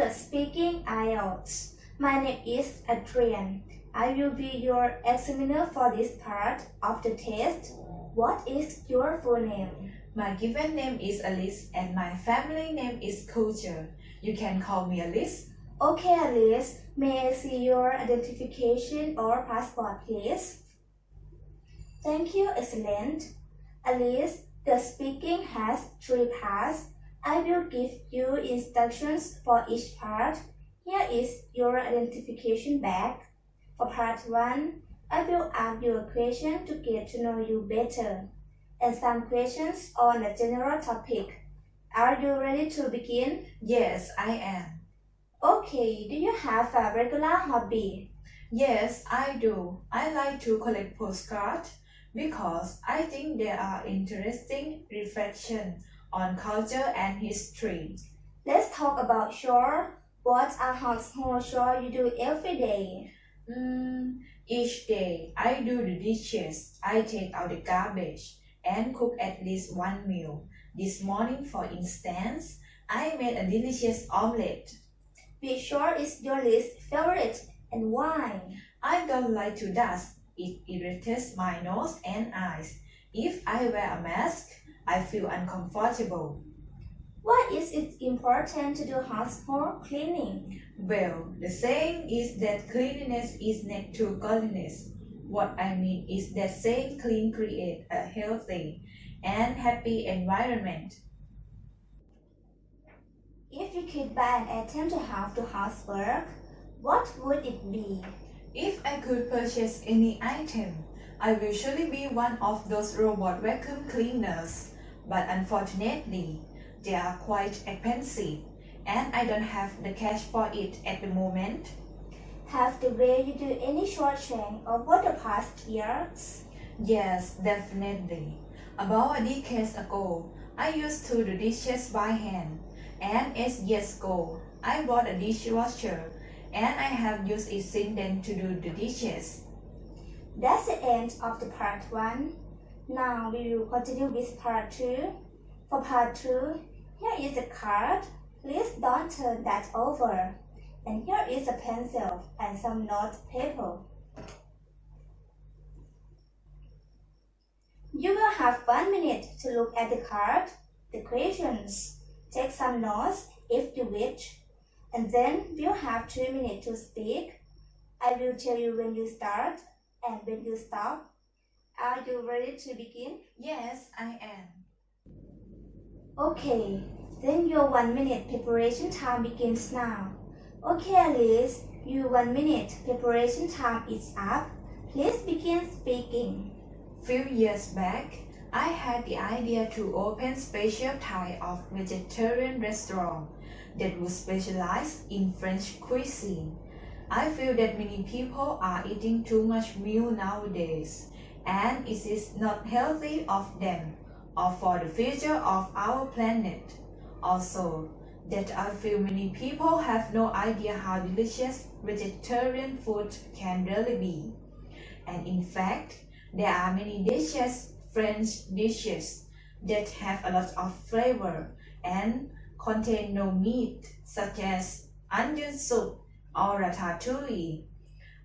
the Speaking IELTS. My name is Adrian. I will be your examiner for this part of the test. What is your full name? My given name is Alice and my family name is Culture. You can call me Alice. Okay, Alice. May I see your identification or passport, please? Thank you, excellent. Alice, the speaking has 3 parts. I will give you instructions for each part. Here is your identification bag. For part 1, I will ask you a question to get to know you better, and some questions on a general topic. Are you ready to begin? Yes, I am. Okay, do you have a regular hobby? Yes, I do. I like to collect postcards because I think they are interesting reflection on culture and history. Let's talk about chores. What are household chores you do every day? Each day, I do the dishes, I take out the garbage, and cook at least one meal. This morning, for instance, I made a delicious omelette. Which chore is your least favorite and why? I don't like to dust. It irritates my nose and eyes. If I wear a mask, I feel uncomfortable. Why is it important to do household cleaning? Well, the saying is that cleanliness is next to godliness. What I mean is that staying clean creates a healthy and happy environment. If you could buy an item to help do housework, what would it be? If I could purchase any item, I will surely be one of those robot vacuum cleaners. But unfortunately, they are quite expensive, and I don't have the cash for it at the moment. Have the way you do any short change over the past years? Yes, definitely. About a decade ago, I used to do dishes by hand, and 8 years ago, I bought a dishwasher, and I have used it since then to do the dishes. That's the end of the part 1. Now we will continue with part 2. For part 2, here is a card. Please don't turn that over. And here is a pencil and some note paper. You will have 1 minute to look at the card, the questions, take some notes if you wish, and then we'll have 2 minutes to speak. I will tell you when you start and when you stop. Are you ready to begin? Yes, I am. Okay, then your 1 minute preparation time begins now. Okay, Alice, your 1 minute preparation time is up. Please begin speaking. Few years back, I had the idea to open special type of vegetarian restaurant that would specialize in French cuisine. I feel that many people are eating too much meat nowadays, and it is not healthy of them or for the future of our planet. Also, that I feel many people have no idea how delicious vegetarian food can really be. And in fact, there are many delicious French dishes that have a lot of flavor and contain no meat, such as onion soup or ratatouille.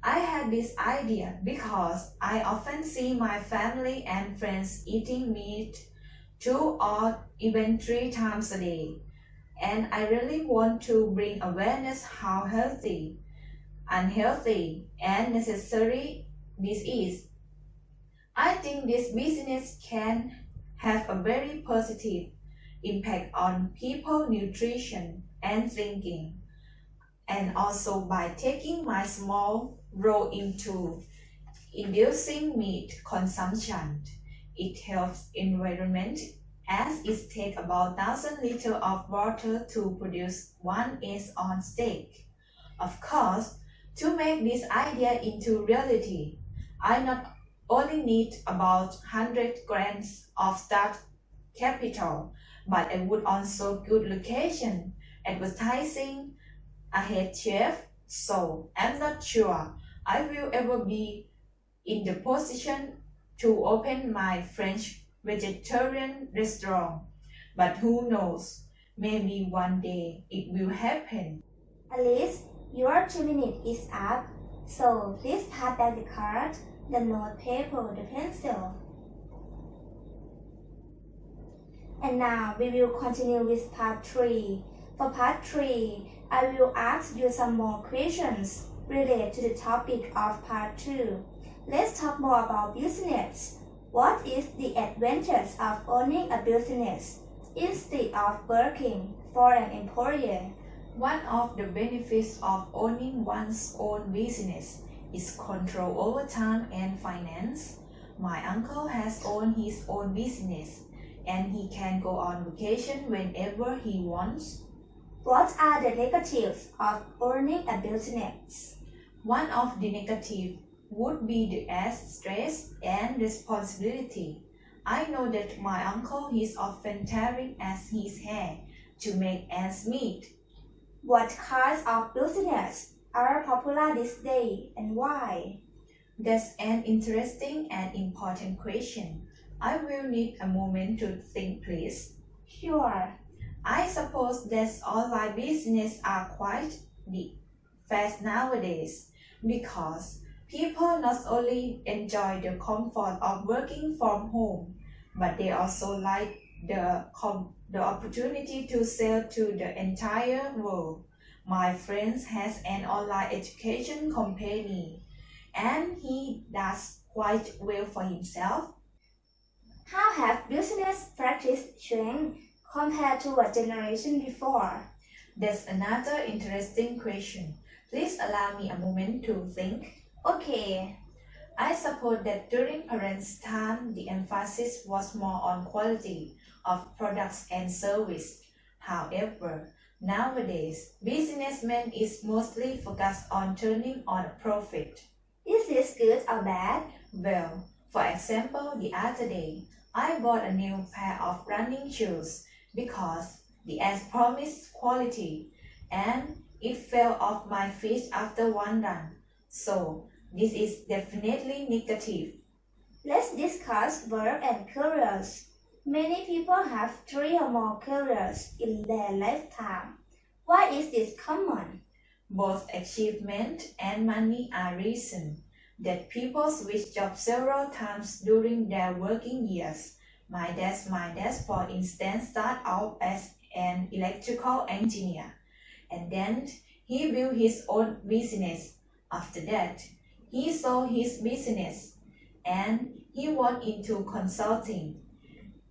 I had this idea because I often see my family and friends eating meat 2 or even 3 times a day, and I really want to bring awareness how healthy, unhealthy, and necessary this is. I think this business can have a very positive impact on people's nutrition and thinking, and also by taking my small role into inducing meat consumption. It helps environment as it takes about 1,000 liters of water to produce 1 ounce on steak. Of course, to make this idea into reality, I not only need about 100 grams of start capital, but I would also good location, advertising, a head chef, so I'm not sure I will ever be in the position to open my French vegetarian restaurant. But who knows, maybe one day it will happen. Alice, your 2 minutes is up, so please pass back the card, the note paper, the pencil. And now we will continue with part 3. For part 3, I will ask you some more questions related to the topic of part 2. Let's talk more about business. What is the advantage of owning a business instead of working for an employer? One of the benefits of owning one's own business is control over time and finance. My uncle has owned his own business and he can go on vacation whenever he wants. What are the negatives of owning a business? One of the negatives would be the added stress and responsibility. I know that my uncle is often tearing at his hair to make ends meet. What kinds of business are popular this day and why? That's an interesting and important question. I will need a moment to think, please. Sure. I suppose that online business are quite the fast nowadays because people not only enjoy the comfort of working from home, but they also like the opportunity to sell to the entire world. My friend has an online education company and he does quite well for himself. How have business practice changed compared to a generation before? That's another interesting question. Please allow me a moment to think. Okay. I suppose that during parents' time, the emphasis was more on quality of products and service. However, nowadays, businessmen is mostly focused on turning on a profit. Is this good or bad? Well, for example, the other day, I bought a new pair of running shoes because the ads promised quality and it fell off my feet after one run. So, this is definitely negative. Let's discuss work and careers. Many people have 3 or more careers in their lifetime. Why is this common? Both achievement and money are reasons that people switch jobs several times during their working years. My dad, for instance, started out as an electrical engineer, and then he built his own business. After that, he sold his business, and he went into consulting.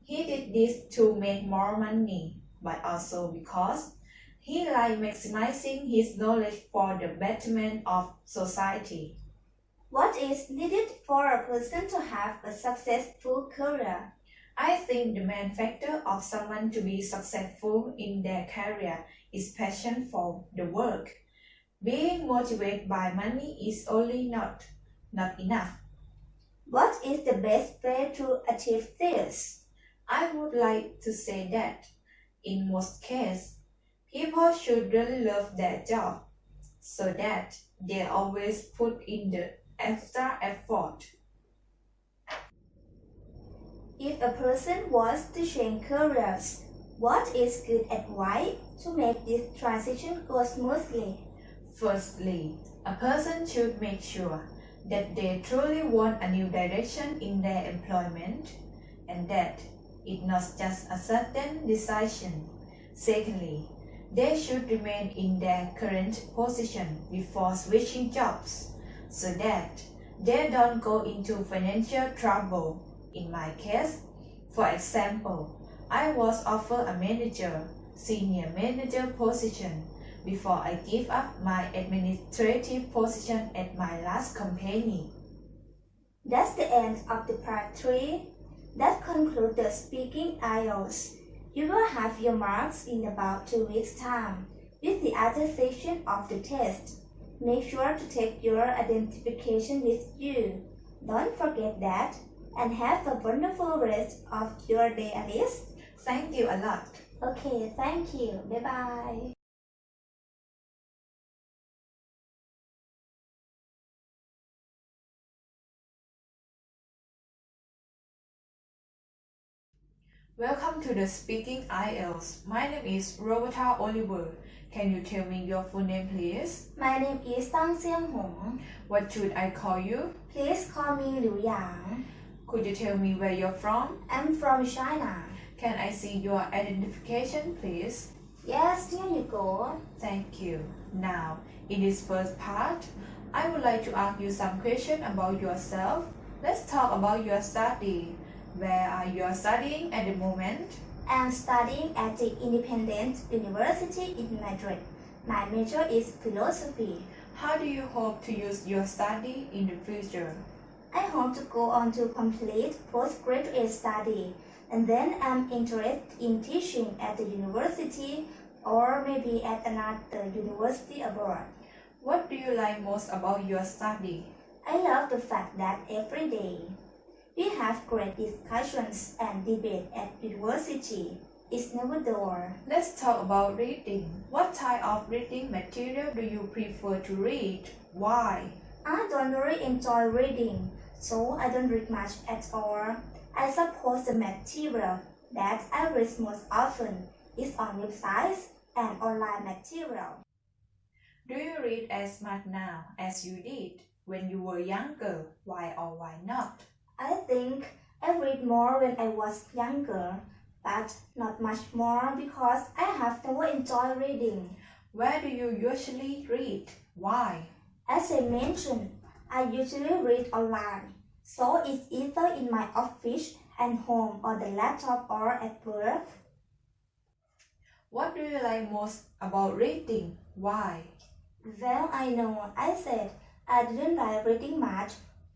He did this to make more money, but also because he liked maximizing his knowledge for the betterment of society. What is needed for a person to have a successful career? I think the main factor of someone to be successful in their career is passion for the work. Being motivated by money is only not enough. What is the best way to achieve this? I would like to say that, in most cases, people should really love their job so that they always put in the extra effort. If a person wants to change careers, what is good advice to make this transition go smoothly? Firstly, a person should make sure that they truly want a new direction in their employment and that it's not just a certain decision. Secondly, they should remain in their current position before switching jobs so that they don't go into financial trouble. In my case, for example, I was offered a senior manager position before I gave up my administrative position at my last company. That's the end of the part 3. That concludes the speaking IELTS. You will have your marks in about 2 weeks' time with the other section of the test. Make sure to take your identification with you. Don't forget that. And have a wonderful rest of your day, Alice. Thank you a lot. Okay, thank you. Bye-bye. Welcome to the Speaking IELTS. My name is Roberta Oliver. Can you tell me your full name, please? My name is Tang Xiang Hong. What should I call you? Please call me Liu Yang. Could you tell me where you're from? I'm from China. Can I see your identification, please? Yes, here you go. Thank you. Now, in this first part, I would like to ask you some questions about yourself. Let's talk about your study. Where are you studying at the moment? I'm studying at the Independent University in Madrid. My major is philosophy. How do you hope to use your study in the future? I hope to go on to complete postgraduate study, and then I'm interested in teaching at the university or maybe at another university abroad. What do you like most about your study? I love the fact that every day we have great discussions and debate at university. It's never dull. Let's talk about reading. What type of reading material do you prefer to read? Why? I don't really enjoy reading, so I don't read much at all. I suppose the material that I read most often is on websites and online material. Do you read as much now as you did when you were younger? Why or why not? I think I read more when I was younger, but not much more because I have never enjoyed reading. Where do you usually read? Why? As I mentioned, I usually read online, so it's either in my office and home or the laptop or at work. What do you like most about reading? Why? Well, I know I said I didn't like reading much,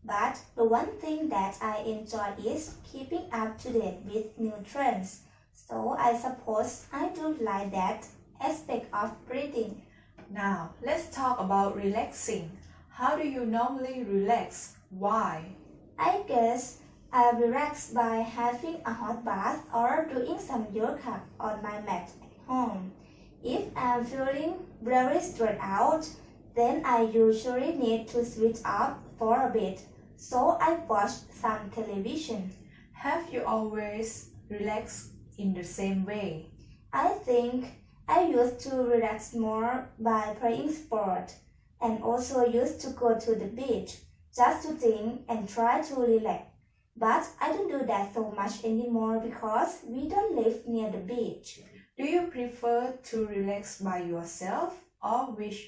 but the one thing that I enjoy is keeping up to date with new trends. So I suppose I do like that aspect of reading. Now, let's talk about relaxing. How do you normally relax? Why? I guess I relax by having a hot bath or doing some yoga on my mat at home. If I'm feeling very stressed out, then I usually need to switch off for a bit, so I watch some television. Have you always relaxed in the same way? I think I used to relax more by playing sport and also used to go to the beach just to think and try to relax. But I don't do that so much anymore because we don't live near the beach. Do you prefer to relax by yourself or with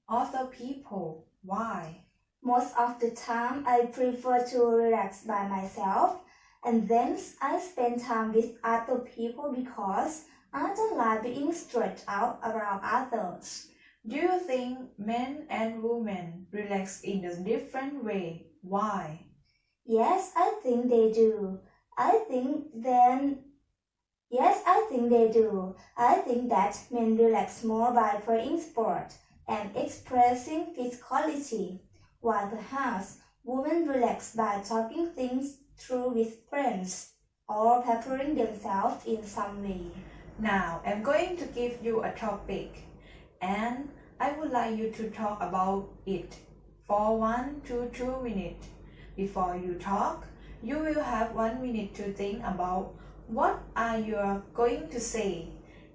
other people? Why? Most of the time I prefer to relax by myself, and then I spend time with other people because I don't like being stressed out around others. Do you think men and women relax in a different way? Why? Yes, I think they do. Yes, I think they do. I think that men relax more by playing sport and expressing physicality, while perhaps women relax by talking things through with friends or preparing themselves in some way. Now, I'm going to give you a topic, and I would like you to talk about it for 1 to 2 minutes. Before you talk, you will have 1 minute to think about what are you going to say,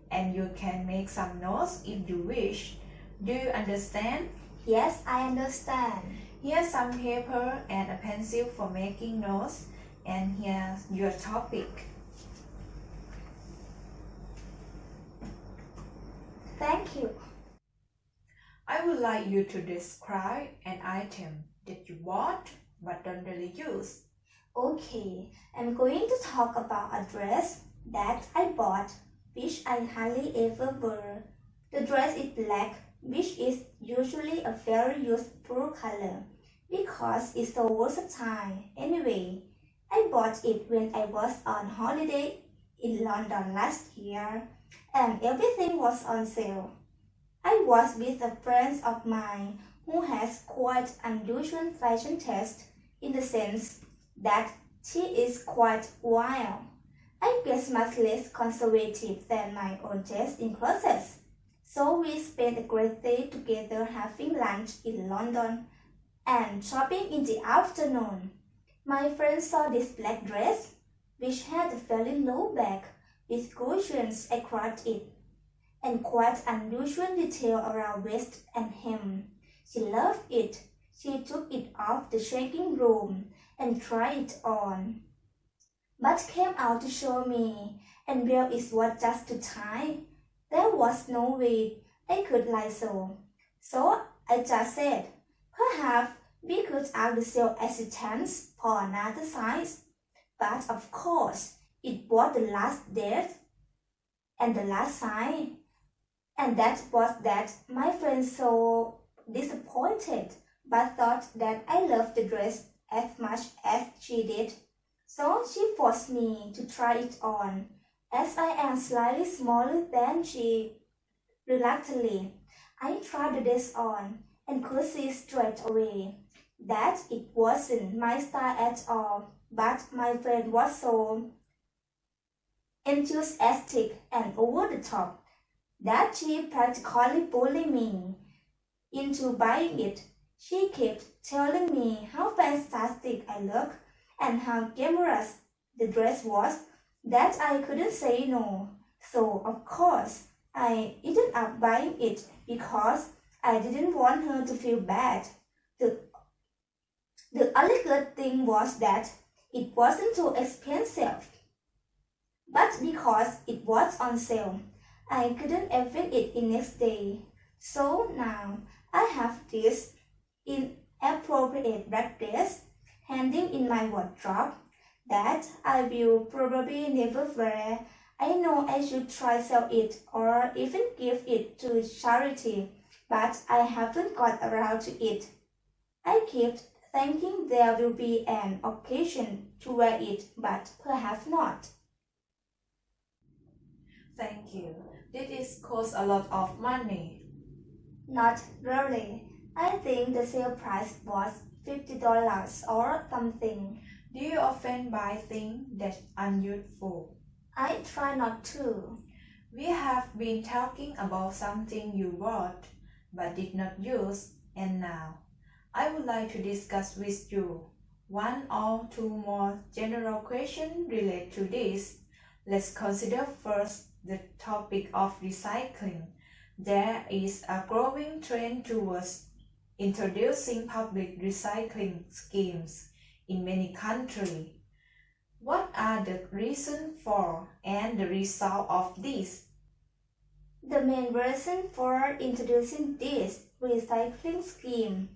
and you can make some notes if you wish. Do you understand? Yes, I understand. Here's some paper and a pencil for making notes, and here's your topic. Thank you. I would like you to describe an item that you bought but don't really use. Okay, I'm going to talk about a dress that I bought, which I hardly ever wear. The dress is black, which is usually a very useful color because it's so versatile. Anyway, I bought it when I was on holiday in London last year, and everything was on sale. I was with a friend of mine who has quite unusual fashion taste in the sense that she is quite wild. I guess much less conservative than my own taste in clothes. So we spent a great day together having lunch in London and shopping in the afternoon. My friend saw this black dress which had a very low back with cushions across it, and quite unusual detail around waist and hem. She loved it. She took it off the changing room and tried it on, but came out to show me, and well, it was just too tight. There was no way I could lie so. So I just said, perhaps we could ask the sales assistants for another size. But of course, it was the last date and the last sign. And that was that. My friend so disappointed, but thought that I loved the dress as much as she did. So she forced me to try it on. As I am slightly smaller than she, reluctantly, I tried the dress on and could see straight away that it wasn't my style at all. But my friend was so enthusiastic and over the top that she practically bullied me into buying it. She kept telling me how fantastic I looked and how glamorous the dress was that I couldn't say no. So, of course, I ended up buying it because I didn't want her to feel bad. The only good thing was that it wasn't too expensive. But because it was on sale, I couldn't afford it in next day. So now I have this inappropriate black dress hanging in my wardrobe that I will probably never wear. I know I should try sell it or even give it to charity, but I haven't got around to it. I keep thinking there will be an occasion to wear it, but perhaps not. Thank you. Did it cost a lot of money? Not really. I think the sale price was $50 or something. Do you often buy things that unuseful? I try not to. We have been talking about something you bought but did not use, and now I would like to discuss with you one or two more general questions related to this. Let's consider first the topic of recycling. There is a growing trend towards introducing public recycling schemes in many countries. What are the reasons for and the result of this? The main reason for introducing this recycling scheme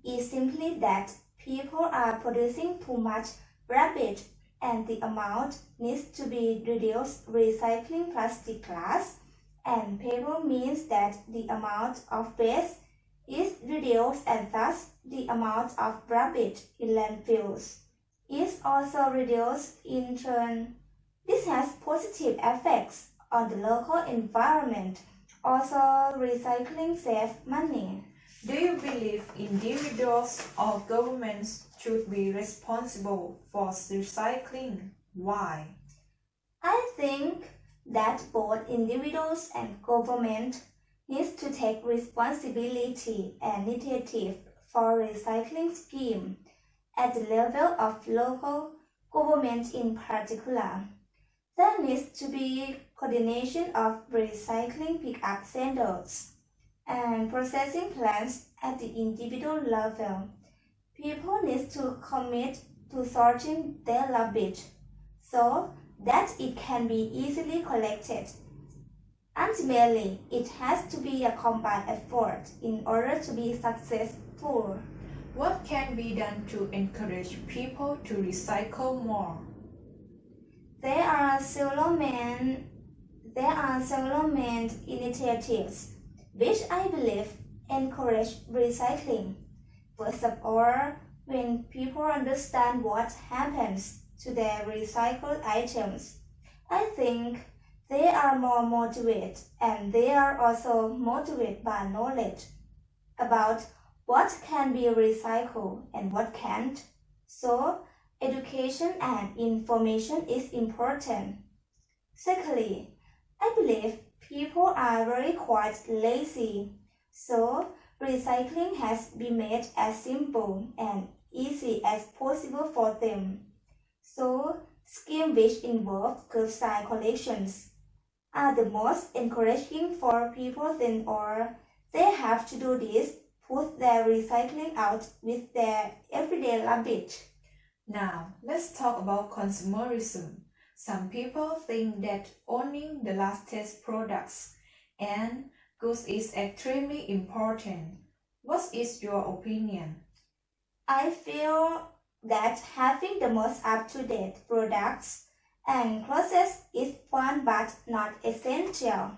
is simply that people are producing too much rubbish and the amount needs to be reduced. Recycling plastic, glass, and paper means that the amount of waste is reduced and thus the amount of rubbish in landfills is also reduced in turn. This has positive effects on the local environment. Also, recycling saves money. Do you believe individuals or governments should be responsible for recycling? Why? I think that both individuals and government needs to take responsibility and initiative for recycling scheme at the level of local government in particular. There needs to be coordination of recycling pickup centers and processing plants at the individual level. People need to commit to sorting their rubbish so that it can be easily collected. Ultimately, it has to be a combined effort in order to be successful. What can be done to encourage people to recycle more? There are several main initiatives which I believe encourage recycling. First of all, when people understand what happens to their recycled items, I think they are more motivated, and they are also motivated by knowledge about what can be recycled and what can't. So, education and information is important. Secondly, I believe people are very quite lazy, so recycling has been made as simple and easy as possible for them. So, schemes which involve good style collections are the most encouraging for people then or they have to do this, put their recycling out with their everyday rubbish. Now, let's talk about consumerism. Some people think that owning the latest products and goods is extremely important. What is your opinion? I feel that having the most up-to-date products and clothes is fun but not essential.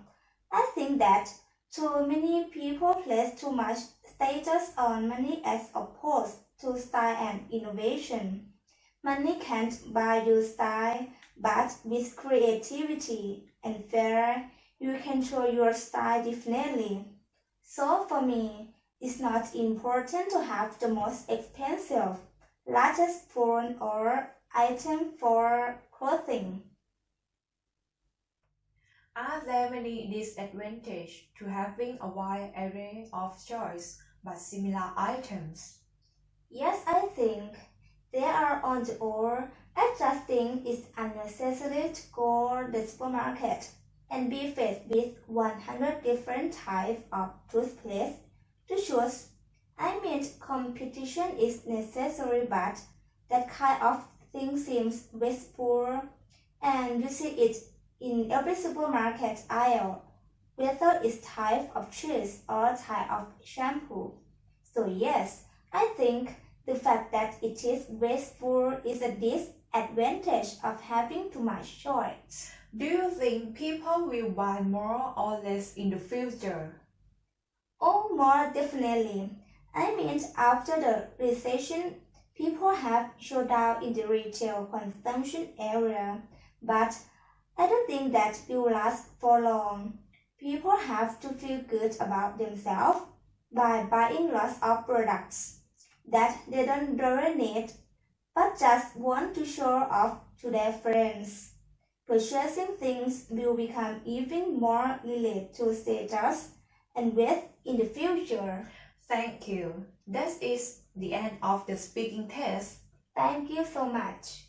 I think that too many people place too much status on money as opposed to style and innovation. Money can't buy you style, but with creativity and flair, you can show your style differently. So for me, it's not important to have the most expensive, largest phone or item for clothing. Are there many disadvantages to having a wide array of choice but similar items? Yes, I think there are on the whole. I just think it's unnecessary to go to the supermarket and be faced with 100 different types of toothpaste to choose. I mean, competition is necessary, but that kind of thing seems wasteful, and you see it in every supermarket aisle, whether it's type of cheese or type of shampoo. So yes, I think the fact that it is wasteful is a disadvantage of having too much choice. Do you think people will buy more or less in the future? Oh, more definitely. I mean, after the recession, people have slowed down in the retail consumption area, but I don't think that will last for long. People have to feel good about themselves by buying lots of products that they don't really need but just want to show off to their friends. Purchasing things will become even more related to status and wealth in the future. Thank you. That is the end of the speaking test. Thank you so much.